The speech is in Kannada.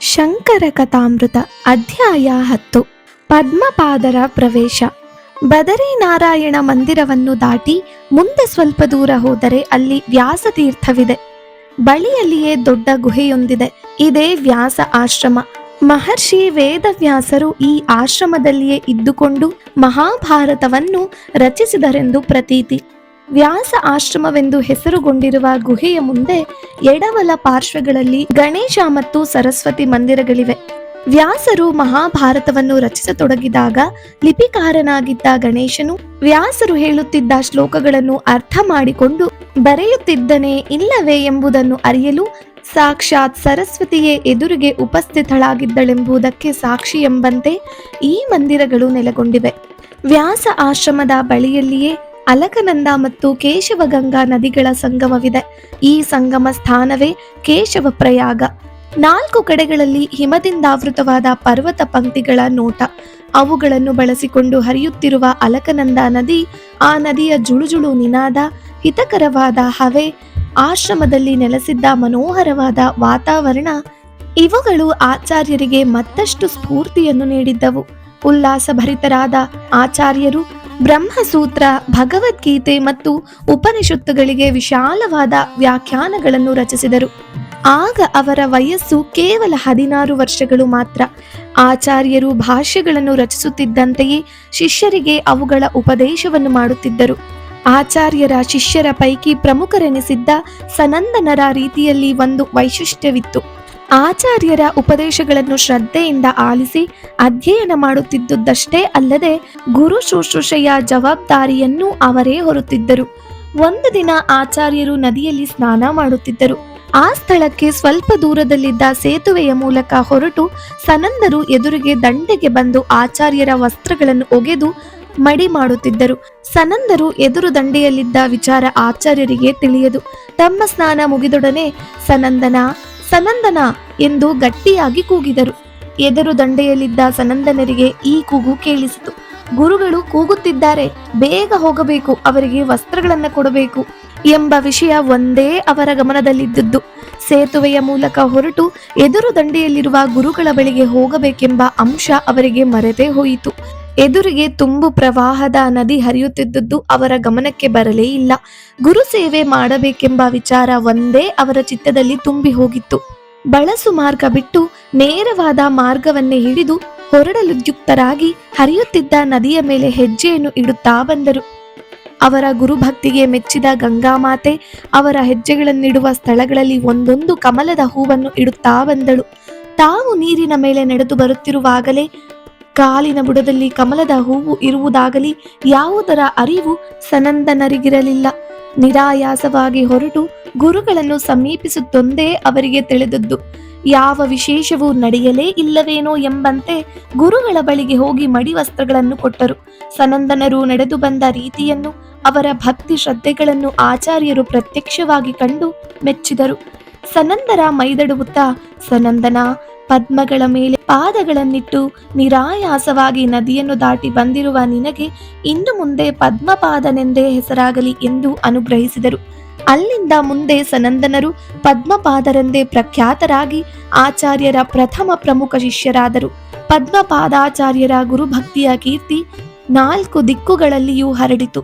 ಶಂಕರ ಕಥಾಮೃತ ಅಧ್ಯಾಯ 10 ಪದ್ಮಪಾದರ ಪ್ರವೇಶ. ಬದರಿನಾರಾಯಣ ಮಂದಿರವನ್ನು ದಾಟಿ ಮುಂದೆ ಸ್ವಲ್ಪ ದೂರ ಹೋದರೆ ಅಲ್ಲಿ ವ್ಯಾಸತೀರ್ಥವಿದೆ. ಬಳಿಯಲ್ಲಿಯೇ ದೊಡ್ಡ ಗುಹೆಯೊಂದಿದೆ. ಇದೇ ವ್ಯಾಸ ಆಶ್ರಮ. ಮಹರ್ಷಿ ವೇದವ್ಯಾಸರು ಈ ಆಶ್ರಮದಲ್ಲಿಯೇ ಇದ್ದುಕೊಂಡು ಮಹಾಭಾರತವನ್ನು ರಚಿಸಿದರೆಂದು ಪ್ರತೀತಿ. ವ್ಯಾಸ ಆಶ್ರಮವೆಂದು ಹೆಸರುಗೊಂಡಿರುವ ಗುಹೆಯ ಮುಂದೆ ಎಡವಲ ಪಾರ್ಶ್ವಗಳಲ್ಲಿ ಗಣೇಶ ಮತ್ತು ಸರಸ್ವತಿ ಮಂದಿರಗಳಿವೆ. ವ್ಯಾಸರು ಮಹಾಭಾರತವನ್ನು ರಚಿಸತೊಡಗಿದಾಗ ಲಿಪಿಕಾರನಾಗಿದ್ದ ಗಣೇಶನು ವ್ಯಾಸರು ಹೇಳುತ್ತಿದ್ದ ಶ್ಲೋಕಗಳನ್ನು ಅರ್ಥ ಮಾಡಿಕೊಂಡು ಬರೆಯುತ್ತಿದ್ದನೇ ಇಲ್ಲವೇ ಎಂಬುದನ್ನು ಅರಿಯಲು ಸಾಕ್ಷಾತ್ ಸರಸ್ವತಿಯೇ ಎದುರಿಗೆ ಉಪಸ್ಥಿತಳಾಗಿದ್ದಳೆಂಬುದಕ್ಕೆ ಸಾಕ್ಷಿ ಎಂಬಂತೆ ಈ ಮಂದಿರಗಳು ನೆಲೆಗೊಂಡಿವೆ. ವ್ಯಾಸ ಆಶ್ರಮದ ಬಳಿಯಲ್ಲಿಯೇ ಅಲಕನಂದ ಮತ್ತು ಕೇಶವಗಂಗಾ ನದಿಗಳ ಸಂಗಮವಿದೆ. ಈ ಸಂಗಮ ಸ್ಥಾನವೇ ಕೇಶವ ಪ್ರಯಾಗ. 4 ಕಡೆಗಳಲ್ಲಿ ಹಿಮದಿಂದಾವೃತವಾದ ಪರ್ವತ ಪಂಕ್ತಿಗಳ ನೋಟ. ಅವುಗಳನ್ನು ಬಳಸಿಕೊಂಡು ಹರಿಯುತ್ತಿರುವ ಅಲಕನಂದ ನದಿ, ಆ ನದಿಯ ಜುಳುಜುಳು ನಿನಾದ, ಹಿತಕರವಾದ ಹವೆ, ಆಶ್ರಮದಲ್ಲಿ ನೆಲೆಸಿದ್ದ ಮನೋಹರವಾದ ವಾತಾವರಣ ಇವುಗಳು ಆಚಾರ್ಯರಿಗೆ ಮತ್ತಷ್ಟು ಸ್ಫೂರ್ತಿಯನ್ನು ನೀಡಿದ್ದವು. ಉಲ್ಲಾಸಭರಿತರಾದ ಆಚಾರ್ಯರು ಬ್ರಹ್ಮಸೂತ್ರ, ಭಗವದ್ಗೀತೆ ಮತ್ತು ಉಪನಿಷತ್ತುಗಳಿಗೆ ವಿಶಾಲವಾದ ವ್ಯಾಖ್ಯಾನಗಳನ್ನು ರಚಿಸಿದರು. ಆಗ ಅವರ ವಯಸ್ಸು ಕೇವಲ 16 ವರ್ಷಗಳು ಮಾತ್ರ. ಆಚಾರ್ಯರು ಭಾಷ್ಯಗಳನ್ನು ರಚಿಸುತ್ತಿದ್ದಂತೆಯೇ ಶಿಷ್ಯರಿಗೆ ಅವುಗಳ ಉಪದೇಶವನ್ನು ಮಾಡುತ್ತಿದ್ದರು. ಆಚಾರ್ಯರ ಶಿಷ್ಯರ ಪೈಕಿ ಪ್ರಮುಖರೆನಿಸಿದ್ದ ಸನಂದನರ ರೀತಿಯಲ್ಲಿ ಒಂದು ವೈಶಿಷ್ಟ್ಯವಿತ್ತು. ಆಚಾರ್ಯರ ಉಪದೇಶಗಳನ್ನು ಶ್ರದ್ಧೆಯಿಂದ ಆಲಿಸಿ ಅಧ್ಯಯನ ಮಾಡುತ್ತಿದ್ದುದಷ್ಟೇ ಅಲ್ಲದೆ ಗುರು ಶುಶ್ರೂಷೆಯ ಜವಾಬ್ದಾರಿಯನ್ನು ಅವರೇ ಹೊರುತ್ತಿದ್ದರು. ಒಂದು ದಿನ ಆಚಾರ್ಯರು ನದಿಯಲ್ಲಿ ಸ್ನಾನ ಮಾಡುತ್ತಿದ್ದರು. ಆ ಸ್ಥಳಕ್ಕೆ ಸ್ವಲ್ಪ ದೂರದಲ್ಲಿದ್ದ ಸೇತುವೆಯ ಮೂಲಕ ಹೊರಟು ಸನಂದರು ಎದುರಿಗೆ ದಂಡೆಗೆ ಬಂದು ಆಚಾರ್ಯರ ವಸ್ತ್ರಗಳನ್ನು ಒಗೆದು ಮಡಿ ಮಾಡುತ್ತಿದ್ದರು. ಸನಂದರು ಎದುರು ದಂಡೆಯಲ್ಲಿದ್ದ ವಿಚಾರ ಆಚಾರ್ಯರಿಗೆ ತಿಳಿಯದು. ತಮ್ಮ ಸ್ನಾನ ಮುಗಿದೊಡನೆ ಸನಂದನ ಸನಂದನ ಎಂದು ಗಟ್ಟಿಯಾಗಿ ಕೂಗಿದರು. ಎದುರು ದಂಡೆಯಲ್ಲಿದ್ದ ಸನಂದನರಿಗೆ ಈ ಕೂಗು ಕೇಳಿಸಿತು. ಗುರುಗಳು ಕೂಗುತ್ತಿದ್ದಾರೆ, ಬೇಗ ಹೋಗಬೇಕು, ಅವರಿಗೆ ವಸ್ತ್ರಗಳನ್ನು ಕೊಡಬೇಕು ಎಂಬ ವಿಷಯ ಒಂದೇ ಅವರ ಗಮನದಲ್ಲಿದ್ದದ್ದು. ಸೇತುವೆಯ ಮೂಲಕ ಹೊರಟು ಎದುರು ದಂಡೆಯಲ್ಲಿರುವ ಗುರುಗಳ ಬಳಿಗೆ ಹೋಗಬೇಕೆಂಬ ಅಂಶ ಅವರಿಗೆ ಮರೆತೇ ಹೋಯಿತು. ಎದುರಿಗೆ ತುಂಬು ಪ್ರವಾಹದ ನದಿ ಹರಿಯುತ್ತಿದ್ದುದು ಅವರ ಗಮನಕ್ಕೆ ಬರಲೇ ಇಲ್ಲ. ಗುರು ಸೇವೆ ಮಾಡಬೇಕೆಂಬ ವಿಚಾರ ಒಂದೇ ಅವರ ಚಿತ್ತದಲ್ಲಿ ತುಂಬಿ ಹೋಗಿತ್ತು. ಬಳಸು ಮಾರ್ಗ ಬಿಟ್ಟು ನೇರವಾದ ಮಾರ್ಗವನ್ನೇ ಹಿಡಿದು ಹೊರಡಲುದ್ಯುಕ್ತರಾಗಿ ಹರಿಯುತ್ತಿದ್ದ ನದಿಯ ಮೇಲೆ ಹೆಜ್ಜೆಯನ್ನು ಇಡುತ್ತಾ ಬಂದರು. ಅವರ ಗುರುಭಕ್ತಿಗೆ ಮೆಚ್ಚಿದ ಗಂಗಾಮಾತೆ ಅವರ ಹೆಜ್ಜೆಗಳನ್ನಿಡುವ ಸ್ಥಳಗಳಲ್ಲಿ ಒಂದೊಂದು ಕಮಲದ ಹೂವನ್ನು ಇಡುತ್ತಾ ಬಂದಳು. ತಾವು ನೀರಿನ ಮೇಲೆ ನಡೆದು ಬರುತ್ತಿರುವಾಗಲೇ ಕಾಲಿನ ಬುಡದಲ್ಲಿ ಕಮಲದ ಹೂವು ಇರುವುದಾಗಲಿ ಯಾವುದರ ಅರಿವು ಸನಂದನರಿಗಿರಲಿಲ್ಲ. ನಿರಾಯಾಸವಾಗಿ ಹೊರಟು ಗುರುಗಳನ್ನು ಸಮೀಪಿಸುತ್ತೊಂದೇ ಅವರಿಗೆ ತಿಳಿದದ್ದು. ಯಾವ ವಿಶೇಷವೂ ನಡೆಯಲೇ ಇಲ್ಲವೇನೋ ಎಂಬಂತೆ ಗುರುಗಳ ಬಳಿಗೆ ಹೋಗಿ ಮಡಿ ವಸ್ತ್ರಗಳನ್ನು ಕೊಟ್ಟರು. ಸನಂದನರು ನಡೆದು ಬಂದ ರೀತಿಯನ್ನು, ಅವರ ಭಕ್ತಿ ಶ್ರದ್ಧೆಗಳನ್ನು ಆಚಾರ್ಯರು ಪ್ರತ್ಯಕ್ಷವಾಗಿ ಕಂಡು ಮೆಚ್ಚಿದರು. ಸನಂದರ ಮೈದಡುತ್ತಾ, ಸನಂದನ, ಪದ್ಮಗಳ ಮೇಲೆ ಪಾದಗಳನ್ನಿಟ್ಟು ನಿರಾಯಾಸವಾಗಿ ನದಿಯನ್ನು ದಾಟಿ ಬಂದಿರುವ ನಿನಗೆ ಇನ್ನು ಮುಂದೆ ಪದ್ಮಪಾದನೆಂದೇ ಹೆಸರಾಗಲಿ ಎಂದು ಅನುಗ್ರಹಿಸಿದರು. ಅಲ್ಲಿಂದ ಮುಂದೆ ಸನಂದನರು ಪದ್ಮಪಾದರೆಂದೇ ಪ್ರಖ್ಯಾತರಾಗಿ ಆಚಾರ್ಯರ ಪ್ರಥಮ ಪ್ರಮುಖ ಶಿಷ್ಯರಾದರು. ಪದ್ಮಪಾದಾಚಾರ್ಯರ ಗುರುಭಕ್ತಿಯ ಕೀರ್ತಿ 4 ದಿಕ್ಕುಗಳಲ್ಲಿಯೂ ಹರಡಿತು.